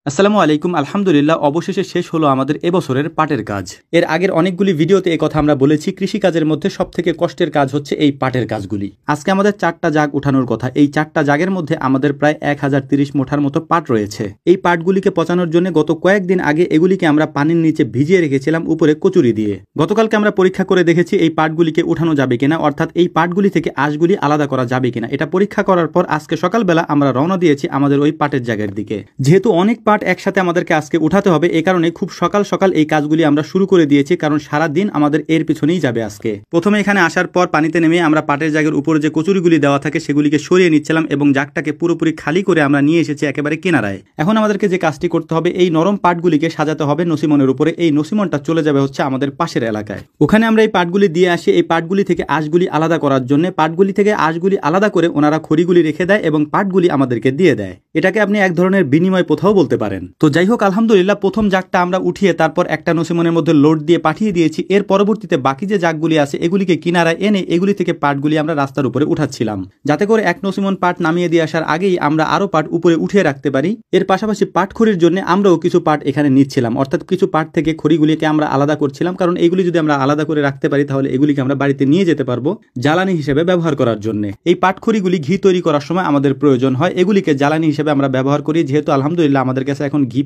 আসসালামু আলাইকুম। আলহামদুলিল্লাহ, অবশেষে শেষ হলো আমাদের এবছরের পাটের কাজ। এর আগের অনেকগুলি ভিডিওতে এই কথা আমরা বলেছি, কৃষিকাজের মধ্যে সবথেকে কষ্টের কাজ হচ্ছে এই পাটের কাজগুলি। আজকে আমাদের 4টা জাগ উঠানোর কথা। এই 4টা জাগের মধ্যে আমাদের প্রায় 1030 মুঠার মতো পাট রয়েছে। এই পাটগুলিকে পচানোর জন্য গত কয়েকদিন আগে এগুলিকে আমরা পানির নিচে ভিজিয়ে রেখেছিলাম উপরে কচুরি দিয়ে। গতকালকে আমরা পরীক্ষা করে দেখেছি এই পাটগুলিকে উঠানো যাবে কিনা, অর্থাৎ এই পাটগুলি থেকে আঁশগুলি আলাদা করা যাবে কিনা। এটা পরীক্ষা করার পর আজকে সকালবেলা আমরা রওনা দিয়েছি আমাদের ওই পাটের জায়গার দিকে। যেহেতু অনেক পাট একসাথে আমাদেরকে আজকে উঠাতে হবে, এই কারণে খুব সকাল সকাল এই কাজগুলি আমরা শুরু করে দিয়েছি, কারণ সারা দিন আমাদের এর পিছনেই যাবে আজকে। প্রথমে এখানে আসার পর পানিতে নেমে আমরা পাটের জায়গার উপরে যে কচুরিগুলি দেওয়া থাকে সেগুলিকে সরিয়ে নিচ্ছিলাম এবং জাগটাকে পুরোপুরি খালি করে আমরা নিয়ে এসেছি একেবারে কিনারায়। এখন আমাদেরকে যে কাজটি করতে হবে, এই নরম পাটগুলিকে সাজাতে হবে নসিমনের উপরে। এই নসিমনটা চলে যাবে হচ্ছে আমাদের পাশের এলাকায়। ওখানে আমরা এই পাটগুলি দিয়ে আসি এই পাটগুলি থেকে আঁশগুলি আলাদা করার জন্য। পাটগুলি থেকে আঁশগুলি আলাদা করে ওনারা খড়িগুলি রেখে দেয় এবং পাটগুলি আমাদেরকে দিয়ে দেয়। এটাকে আপনি এক ধরনের বিনিময় প্রথাও বলতে পারেন। তো যাই হোক, আলহামদুলিল্লাহ প্রথম জাগটা আমরা উঠিয়ে তারপর একটা নসিমনের মধ্যে লোড দিয়ে পাঠিয়ে দিয়েছি। এর পরবর্তীতে বাকি যে জাগগুলি আছে এগুলিকে কিনারায় এনে এগুলি থেকে পাটগুলি আমরা রাস্তার উপরে উঠাচ্ছিলাম, যাতে করে এক নসিমন পাট নামিয়ে দিয়ে আসার আগেই আমরা আরো পাট উপরে উঠিয়ে রাখতে পারি। এর পাশাপাশি পাট খড়ির জন্য আমরাও কিছু পাট এখানে নিচ্ছিলাম, অর্থাৎ কিছু পাট থেকে খড়িগুলিকে আমরা আলাদা করছিলাম, কারণ এগুলি যদি আমরা আলাদা করে রাখতে পারি তাহলে এগুলিকে আমরা বাড়িতে নিয়ে যেতে পারবো জ্বালানি হিসেবে ব্যবহার করার জন্য। এই পাট খড়িগুলি ঘি তৈরি করার সময় আমাদের প্রয়োজন হয়, এগুলিকে জ্বালানি হিসেবে আমরা ব্যবহার করি। যেহেতু আলহামদুলিল্লাহ আমাদের কাছে এখন ঘি